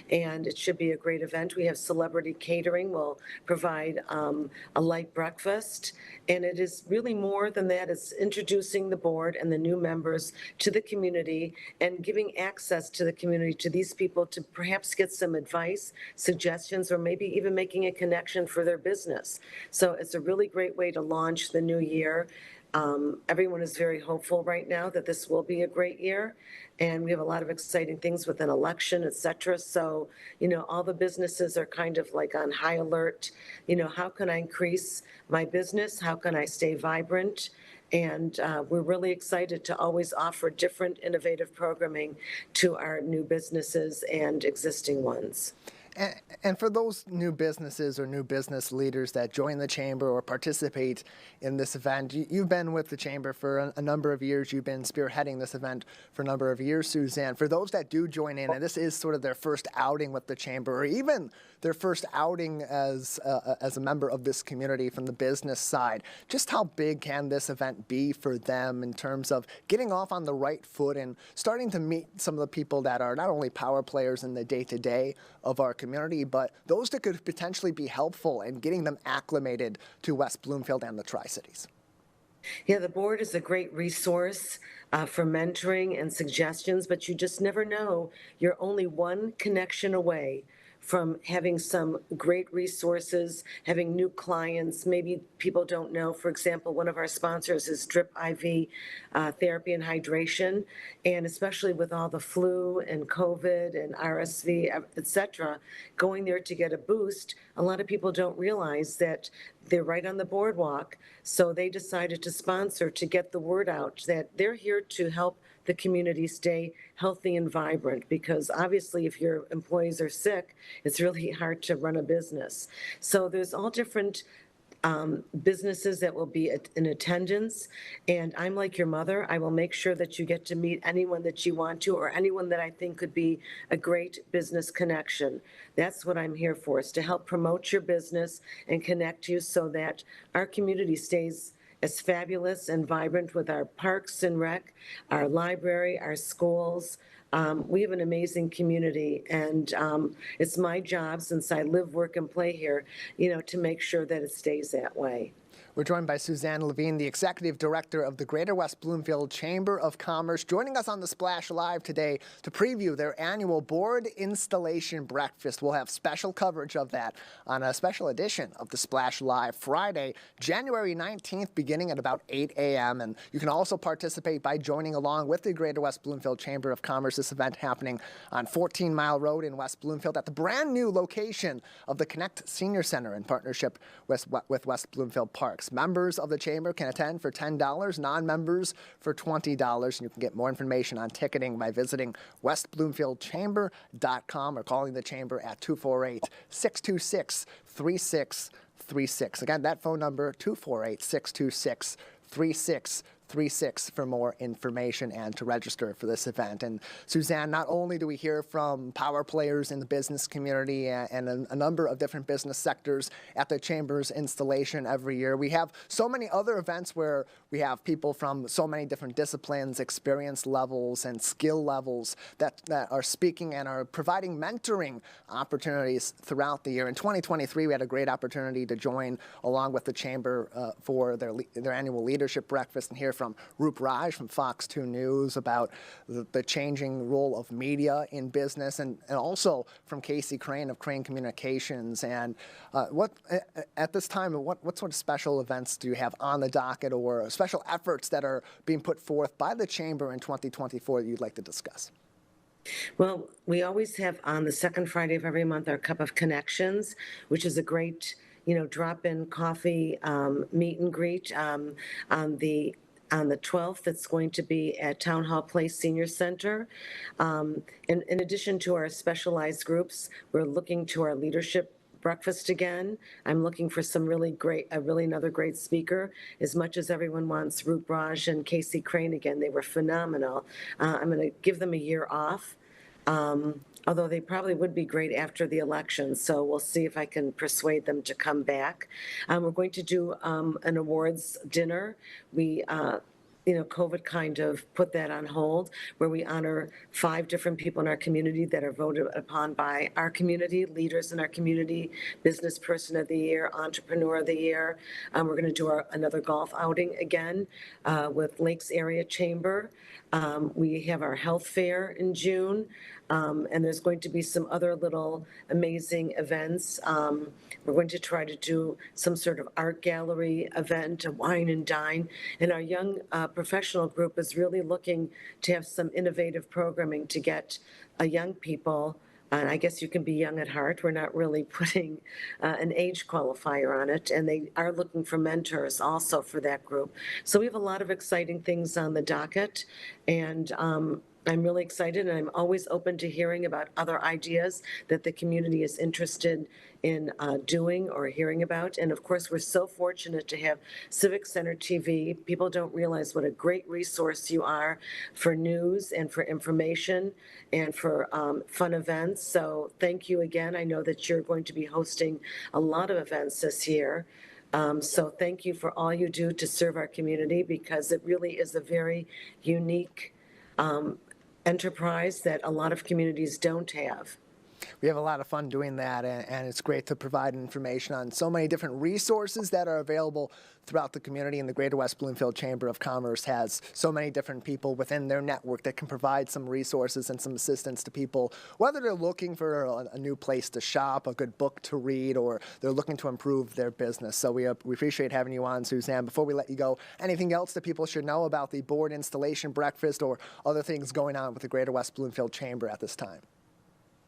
and it should be a great event. We have celebrity catering. We'll provide a light breakfast, and it is really more than that. It's introducing the board and the new members to the community and giving access to the community to these people to perhaps get some advice, suggestions, or maybe even making a connection for their business. So it's a really great way to launch the new year. Everyone is very hopeful right now that this will be a great year, and we have a lot of exciting things with an election, et cetera. So, you know, all the businesses are kind of like on high alert. You know, how can I increase my business? How can I stay vibrant? And we're really excited to always offer different innovative programming to our new businesses and existing ones. And for those new businesses or new business leaders that join the Chamber or participate in this event, you've been with the Chamber for a number of years. You've been spearheading this event for a number of years, Suzanne. For those that do join in, and this is sort of their first outing with the Chamber, or even their first outing as a member of this community from the business side, just how big can this event be for them in terms of getting off on the right foot and starting to meet some of the people that are not only power players in the day-to-day of our community, but those that could potentially be helpful in getting them acclimated to West Bloomfield and the Tri-Cities? Yeah, the board is a great resource for mentoring and suggestions, but you just never know. You're only one connection away from having some great resources, having new clients. Maybe people don't know, for example, one of our sponsors is Drip IV Therapy and Hydration, and especially with all the flu and COVID and RSV, et cetera, going there to get a boost, a lot of people don't realize that they're right on the boardwalk, so they decided to sponsor to get the word out that they're here to help the community stay healthy and vibrant, because obviously if your employees are sick, it's really hard to run a business. So there's all different businesses that will be in attendance, and I'm like your mother. I will make sure that you get to meet anyone that you want to, or anyone that I think could be a great business connection. That's what I'm here for, is to help promote your business and connect you so that our community stays as fabulous and vibrant with our parks and rec, our library, our schools. We have an amazing community, and it's my job, since I live, work, and play here, to make sure that it stays that way. We're joined by Suzanne Levine, the Executive Director of the Greater West Bloomfield Chamber of Commerce, joining us on the Splash Live today to preview their annual board installation breakfast. We'll have special coverage of that on a special edition of the Splash Live Friday, January 19th, beginning at about 8 a.m. And you can also participate by joining along with the Greater West Bloomfield Chamber of Commerce. This event happening on 14 Mile Road in West Bloomfield at the brand new location of the Connect Senior Center in partnership with West Bloomfield Park. Members of the Chamber can attend for $10, non-members for $20, and you can get more information on ticketing by visiting westbloomfieldchamber.com or calling the Chamber at 248-626-3636. Again, that phone number, 248-626-3636. For more information and to register for this event. And Suzanne, not only do we hear from power players in the business community and a number of different business sectors at the Chamber's installation every year, we have so many other events where we have people from so many different disciplines, experience levels, and skill levels that are speaking and are providing mentoring opportunities throughout the year. In 2023, we had a great opportunity to join along with the Chamber for their annual leadership breakfast and hear from Roop Raj from Fox 2 News about the changing role of media in business, and also from Casey Crane of Crane Communications. And at this time, what sort of special events do you have on the docket or special efforts that are being put forth by the Chamber in 2024 that you'd like to discuss? Well, we always have on the second Friday of every month our Cup of Connections, which is a great drop-in coffee meet and greet on the 12th. It's going to be at Town Hall Place Senior Center. In addition to our specialized groups, we're looking to our leadership breakfast again. I'm looking for some really another great speaker. As much as everyone wants Roop Raj and Casey Crane again, they were phenomenal. I'm going to give them a year off. Although they probably would be great after the election, so we'll see if I can persuade them to come back. We're going to do an awards dinner. We COVID kind of put that on hold, where we honor 5 different people in our community that are voted upon by our community, leaders in our community, business person of the year, entrepreneur of the year. We're going to do another golf outing again with Lakes Area Chamber. We have our health fair in June. And there's going to be some other little amazing events. We're going to try to do some sort of art gallery event, a wine and dine. And our young professional group is really looking to have some innovative programming to get young people. And I guess you can be young at heart. We're not really putting an age qualifier on it. And they are looking for mentors also for that group. So we have a lot of exciting things on the docket. And I'm really excited, and I'm always open to hearing about other ideas that the community is interested in doing or hearing about. And of course, we're so fortunate to have Civic Center TV. People don't realize what a great resource you are for news and for information and for fun events. So thank you again. I know that you're going to be hosting a lot of events this year. So thank you for all you do to serve our community, because it really is a very unique enterprise that a lot of communities don't have. We have a lot of fun doing that, and it's great to provide information on so many different resources that are available throughout the community. And the Greater West Bloomfield Chamber of Commerce has so many different people within their network that can provide some resources and some assistance to people, whether they're looking for a new place to shop, a good book to read, or they're looking to improve their business. So we appreciate having you on, Suzanne. Before we let you go, anything else that people should know about the board installation breakfast or other things going on with the Greater West Bloomfield Chamber at this time?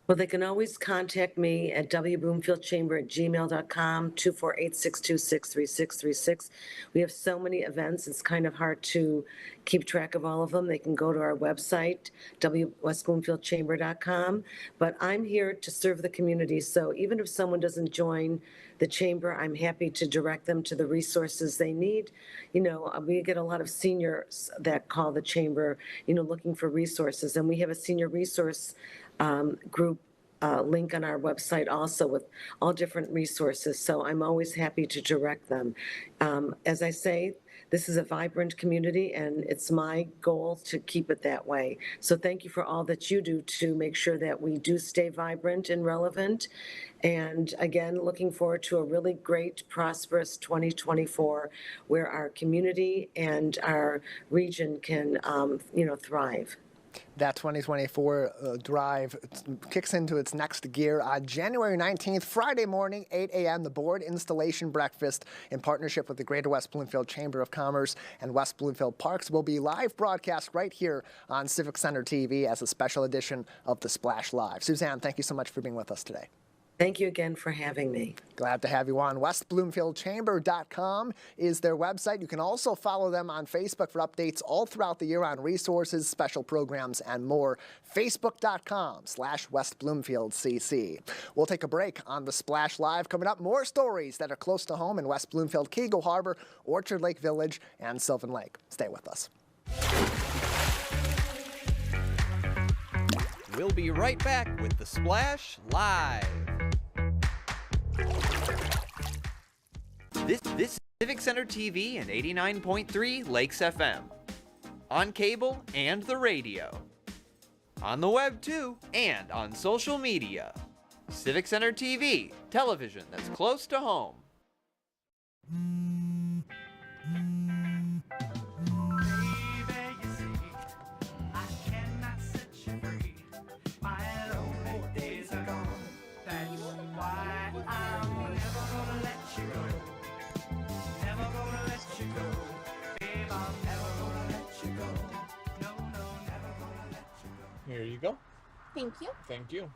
Well, they can always contact me at wbloomfieldchamber@gmail.com, 248-626-3636. We have so many events, it's kind of hard to keep track of all of them. They can go to our website, westbloomfieldchamber.com. But I'm here to serve the community, so even if someone doesn't join the chamber, I'm happy to direct them to the resources they need. You know, we get a lot of seniors that call the chamber, you know, looking for resources, and we have a senior resource group link on our website also with all different resources. So I'm always happy to direct them. As I say, this is a vibrant community, and it's my goal to keep it that way. So thank you for all that you do to make sure that we do stay vibrant and relevant. And again, looking forward to a really great, prosperous 2024 where our community and our region can, thrive. That 2024 drive kicks into its next gear on January 19th, Friday morning, 8 a.m., the board installation breakfast in partnership with the Greater West Bloomfield Chamber of Commerce and West Bloomfield Parks will be live broadcast right here on Civic Center TV as a special edition of the Splash Live. Suzanne, thank you so much for being with us today. Thank you again for having me. Glad to have you on. WestBloomfieldChamber.com is their website. You can also follow them on Facebook for updates all throughout the year on resources, special programs, and more. Facebook.com/WestBloomfieldCC. We'll take a break on the Splash Live. Coming up, more stories that are close to home in West Bloomfield, Kegel Harbor, Orchard Lake Village, and Sylvan Lake. Stay with us. We'll be right back with the Splash Live. This is Civic Center TV and 89.3 Lakes FM. On cable and the radio. On the web too, and on social media. Civic Center TV, television that's close to home. Here you go. Thank you. Thank you.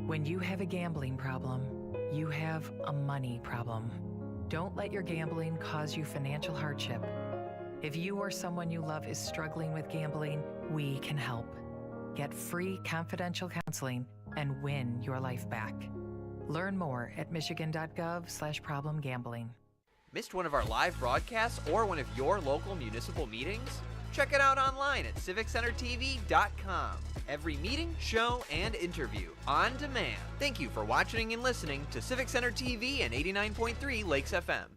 When you have a gambling problem, you have a money problem. Don't let your gambling cause you financial hardship. If you or someone you love is struggling with gambling, we can help. Get free confidential counseling and win your life back. Learn more at michigan.gov/problemgambling. Missed one of our live broadcasts or one of your local municipal meetings? Check it out online at civiccentertv.com. Every meeting, show, and interview on demand. Thank you for watching and listening to Civic Center TV and 89.3 Lakes FM.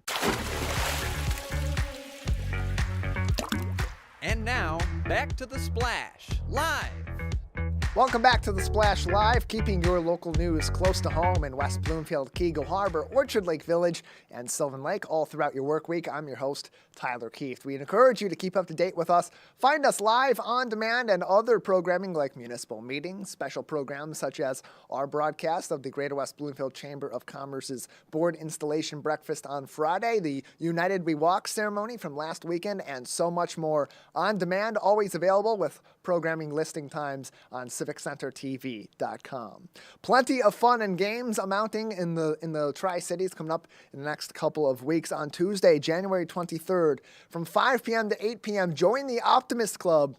And now, back to the Splash Live. Welcome back to the Splash Live, keeping your local news close to home in West Bloomfield, Kegel Harbor, Orchard Lake Village, and Sylvan Lake all throughout your work week. I'm your host, Tyler Kieft. We encourage you to keep up to date with us. Find us live, on demand, and other programming like municipal meetings, special programs such as our broadcast of the Greater West Bloomfield Chamber of Commerce's board installation breakfast on Friday, the United We Walk ceremony from last weekend, and so much more. On demand, always available with programming listing times on civiccentertv.com. Plenty of fun and games amounting in the Tri-Cities coming up in the next couple of weeks. On Tuesday, January 23rd, from 5 p.m. to 8 p.m., join the Optimist Club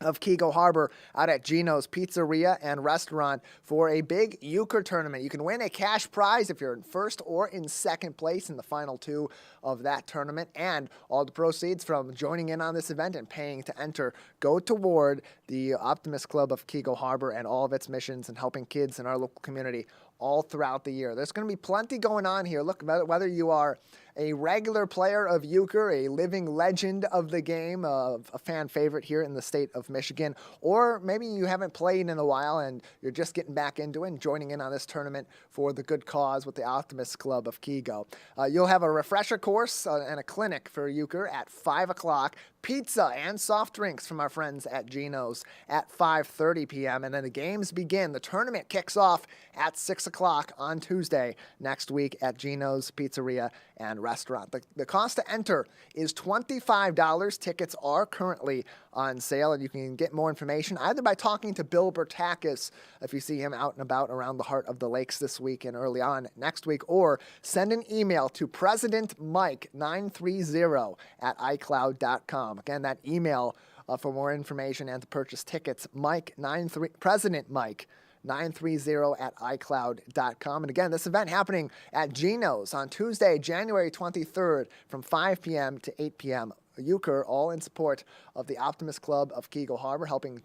of Keego Harbor out at Gino's Pizzeria and Restaurant for a big euchre tournament. You can win a cash prize if you're in first or in second place in the final two of that tournament, and all the proceeds from joining in on this event and paying to enter go toward the Optimist Club of Keego Harbor and all of its missions and helping kids in our local community all throughout the year. There's going to be plenty going on here. Look, whether you are a regular player of euchre, a living legend of the game, a fan favorite here in the state of Michigan, or maybe you haven't played in a while and you're just getting back into it and joining in on this tournament for the good cause with the Optimist Club of Keego. You'll have a refresher course and a clinic for euchre at 5 o'clock. Pizza and soft drinks from our friends at Gino's at 5:30 p.m. And then the games begin. The tournament kicks off at 6 o'clock on Tuesday next week at Gino's Pizzeria and Restaurant. The cost to enter is $25. Tickets are currently on sale, and you can get more information either by talking to Bill Bertakis if you see him out and about around the Heart of the Lakes this week and early on next week, or send an email to presidentmike930 at icloud.com. Again, that email for more information and to purchase tickets, President Mike 930 at icloud.com. And again, this event happening at Gino's on Tuesday, January 23rd from 5 p.m. to 8 p.m. Euchre, all in support of the Optimist Club of Keego Harbor, helping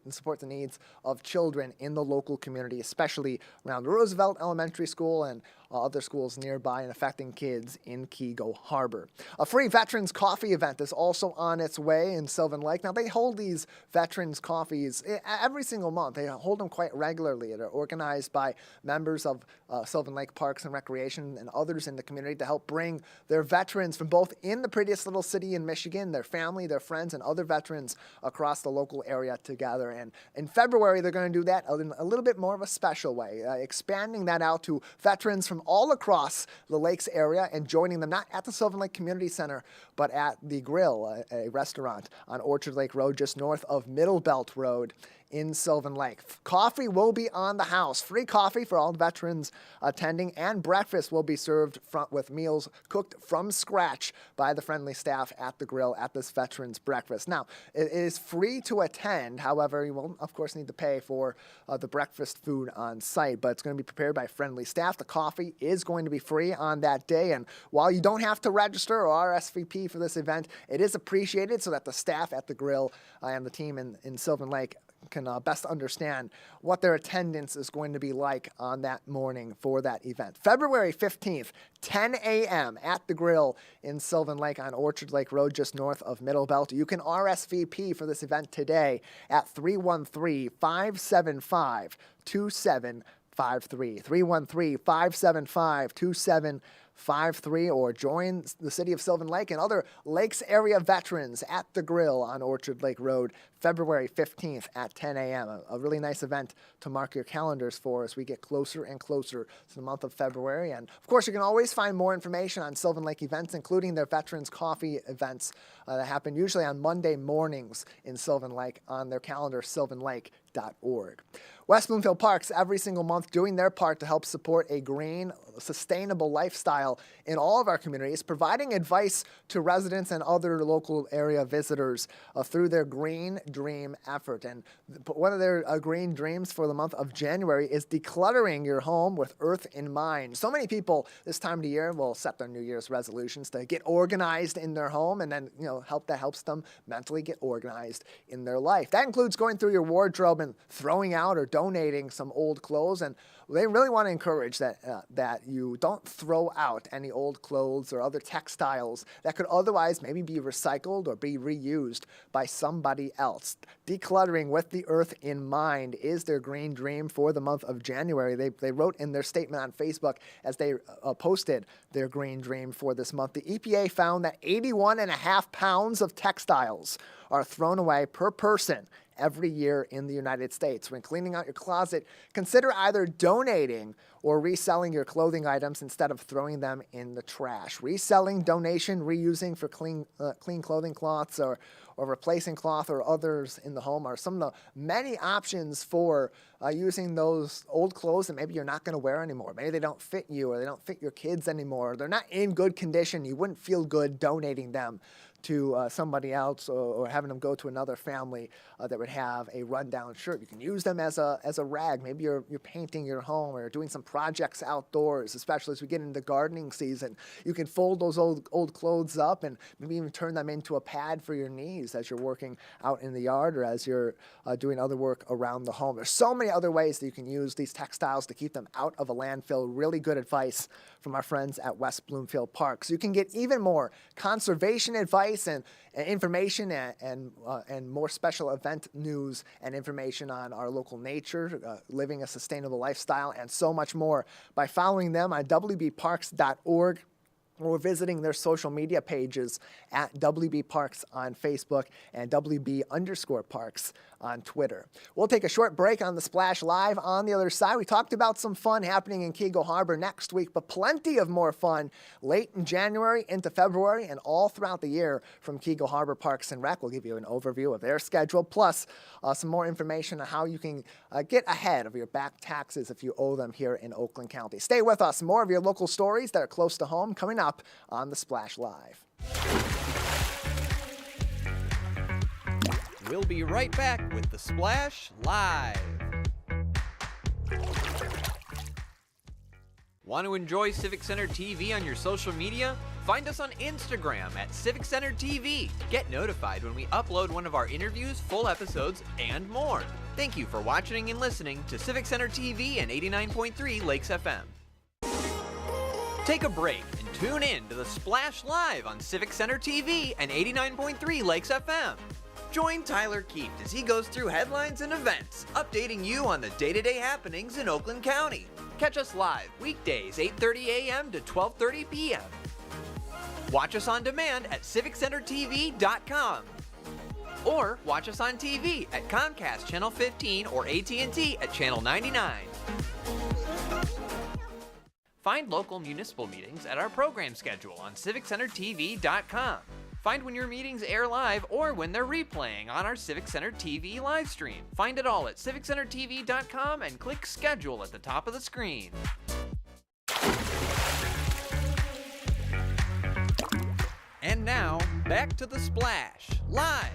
support the needs of children in the local community, especially around Roosevelt Elementary School and other schools nearby, and affecting kids in Keego Harbor. A free Veterans Coffee event is also on its way in Sylvan Lake. Now, they hold these Veterans Coffees every single month. They hold them quite regularly. They're organized by members of Sylvan Lake Parks and Recreation and others in the community to help bring their veterans from both in the prettiest little city in Michigan, their family, their friends, and other veterans across the local area together. And in February, they're going to do that in a little bit more of a special way, expanding that out to veterans from all across the Lakes area and joining them not at the Sylvan Lake Community Center, but at the Grill, a restaurant on Orchard Lake Road just north of Middle Belt Road in Sylvan Lake. Coffee will be on the house. Free coffee for all the veterans attending, and breakfast will be served with meals cooked from scratch by the friendly staff at the Grill at this Veterans Breakfast. Now, it is free to attend. However, you will, of course, need to pay for the breakfast food on site, but it's going to be prepared by friendly staff. The coffee is going to be free on that day, and while you don't have to register or RSVP for this event, it is appreciated so that the staff at the Grill and the team in Sylvan Lake can best understand what their attendance is going to be like on that morning for that event. February 15th, 10 a.m. at the Grill in Sylvan Lake on Orchard Lake Road just north of Middle Belt. You can RSVP for this event today at 313-575-2753. 313-575-2753, or join the City of Sylvan Lake and other Lakes area veterans at the Grill on Orchard Lake Road, February 15th at 10 a.m. A really nice event to mark your calendars for as we get closer and closer to the month of February. And of course, you can always find more information on Sylvan Lake events, including their Veterans Coffee events that happen usually on Monday mornings in Sylvan Lake on their calendar, sylvanlake.org. West Bloomfield Parks every single month doing their part to help support a green, sustainable lifestyle in all of our communities, providing advice to residents and other local area visitors through their Green Dream effort. And one of their green dreams for the month of January is decluttering your home with earth in mind. So many people this time of the year will set their New Year's resolutions to get organized in their home, and then helps them mentally get organized in their life. That includes going through your wardrobe and throwing out or donating some old clothes, and they really want to encourage that you don't throw out any old clothes or other textiles that could otherwise maybe be recycled or be reused by somebody else. Decluttering with the earth in mind is their green dream for the month of January. They wrote in their statement on Facebook as they posted their green dream for this month. The EPA found that 81.5 pounds of textiles are thrown away per person every year in the United States. When cleaning out your closet, consider either donating or reselling your clothing items instead of throwing them in the trash. Reselling, donation, reusing for clean clothing cloths or replacing cloth or others in the home are some of the many options for using those old clothes that maybe you're not going to wear anymore. Maybe they don't fit you or they don't fit your kids anymore. Or they're not in good condition. You wouldn't feel good donating them to somebody else or having them go to another family that would have a rundown shirt. You can use them as a rag. Maybe you're painting your home or doing some projects outdoors, especially as we get into gardening season. You can fold those old clothes up and maybe even turn them into a pad for your knees as you're working out in the yard or as you're doing other work around the home. There's so many other ways that you can use these textiles to keep them out of a landfill. Really good advice from our friends at West Bloomfield Parks. You can get even more conservation advice and information and more special event news and information on our local nature, living a sustainable lifestyle, and so much more by following them on wbparks.org or visiting their social media pages at WB Parks on Facebook and WB_Parks on Twitter. We'll take a short break on the Splash Live. On the other side, we talked about some fun happening in Keego Harbor next week, but plenty of more fun late in January into February and all throughout the year from Keego Harbor Parks and Rec. We'll give you an overview of their schedule, plus some more information on how you can get ahead of your back taxes if you owe them here in Oakland County. Stay with us. More of your local stories that are close to home coming up on the Splash Live. We'll be right back with the Splash Live. Want to enjoy Civic Center TV on your social media? Find us on Instagram at Civic Center TV. Get notified when we upload one of our interviews, full episodes, and more. Thank you for watching and listening to Civic Center TV and 89.3 Lakes FM. Take a break and tune in to the Splash Live on Civic Center TV and 89.3 Lakes FM. Join Tyler Kieft as he goes through headlines and events, updating you on the day-to-day happenings in Oakland County. Catch us live weekdays 8:30 a.m. to 12:30 p.m. Watch us on demand at civiccentertv.com. Or watch us on TV at Comcast Channel 15 or AT&T at Channel 99. Find local municipal meetings at our program schedule on civiccentertv.com. Find when your meetings air live or when they're replaying on our Civic Center TV live stream. Find it all at civiccentertv.com and click schedule at the top of the screen. And now, back to the Splash Live.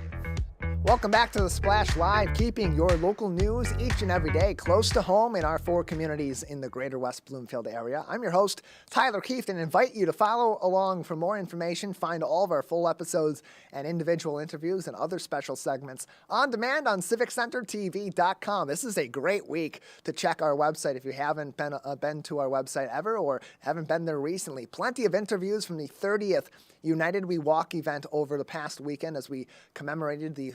Welcome back to the Splash Live, keeping your local news each and every day close to home in our 4 communities in the greater West Bloomfield area. I'm your host, Tyler Kieft, and invite you to follow along for more information. Find all of our full episodes and individual interviews and other special segments on demand on civiccentertv.com. This is a great week to check our website if you haven't been to our website ever or haven't been there recently. Plenty of interviews from the 30th United We Walk event over the past weekend as we commemorated the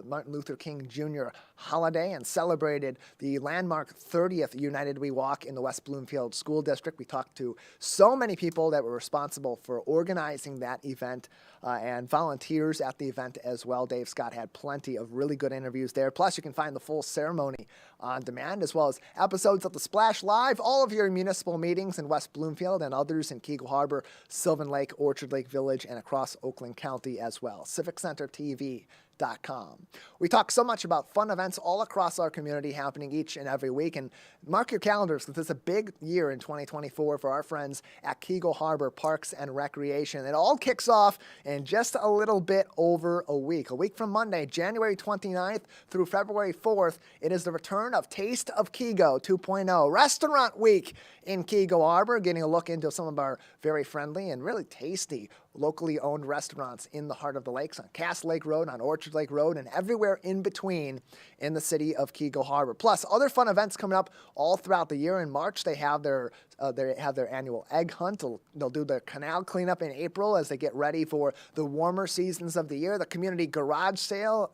Martin Luther King Jr. holiday and celebrated the landmark 30th United We Walk in the West Bloomfield School District. We talked to so many people that were responsible for organizing that event and volunteers at the event as well. Dave Scott had plenty of really good interviews there. Plus, you can find the full ceremony on demand, as well as episodes of the Splash Live, all of your municipal meetings in West Bloomfield and others in Keego Harbor, Sylvan Lake, Orchard Lake Village, and across Oakland County as well. CivicCenterTV.com. We talk so much about fun events all across our community happening each and every week, and mark your calendars because it's a big year in 2024 for our friends at Keego Harbor Parks and Recreation. It all kicks off in just a little bit over a week from Monday, January 29th through February 4th. It is the return of Taste of Keego 2.0 Restaurant Week in Keego Harbor, getting a look into some of our very friendly and really tasty locally owned restaurants in the heart of the lakes on Cass Lake Road, on Orchard Lake Road, and everywhere in between in the city of Keego Harbor. Plus, other fun events coming up all throughout the year. In March, they have their annual egg hunt. They'll do their canal cleanup in April as they get ready for the warmer seasons of the year. The community garage sale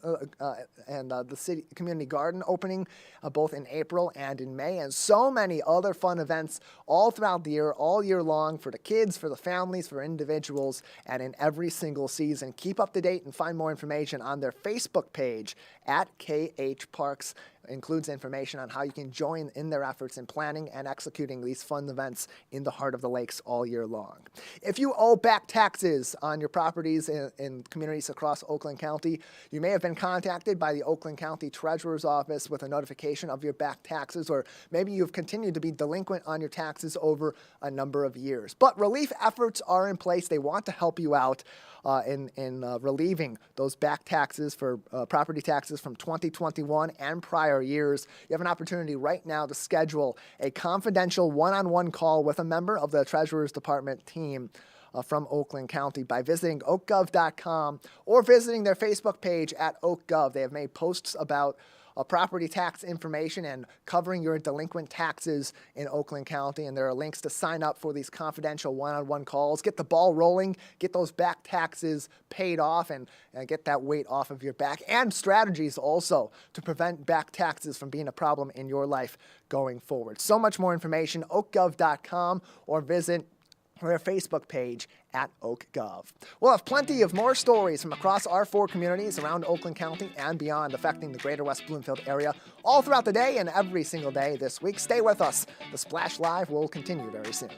and the city community garden opening both in April and in May, and so many other fun events all throughout the year, all year long, for the kids, for the families, for individuals, and in every single season. Keep up to date and find more information on their Facebook page at KH Parks. Includes information on how you can join in their efforts in planning and executing these fun events in the heart of the lakes all year long. If you owe back taxes on your properties in communities across Oakland County, you may have been contacted by the Oakland County Treasurer's Office with a notification of your back taxes, or maybe you've continued to be delinquent on your taxes over a number of years. But relief efforts are in place. They want to help you out in relieving those back taxes for property taxes from 2021 and prior years. You have an opportunity right now to schedule a confidential one-on-one call with a member of the Treasurer's Department team from Oakland County by visiting oakgov.com or visiting their Facebook page at oakgov. They have made posts about property tax information and covering your delinquent taxes in Oakland County, and there are links to sign up for these confidential one-on-one calls. Get the ball rolling, get those back taxes paid off, and get that weight off of your back, and strategies also to prevent back taxes from being a problem in your life going forward. So much more information, oakgov.com, or visit their Facebook page at OakGov. We'll have plenty of more stories from across our 4 communities around Oakland County and beyond affecting the greater West Bloomfield area all throughout the day and every single day this week. Stay with us. The Splash Live will continue very soon.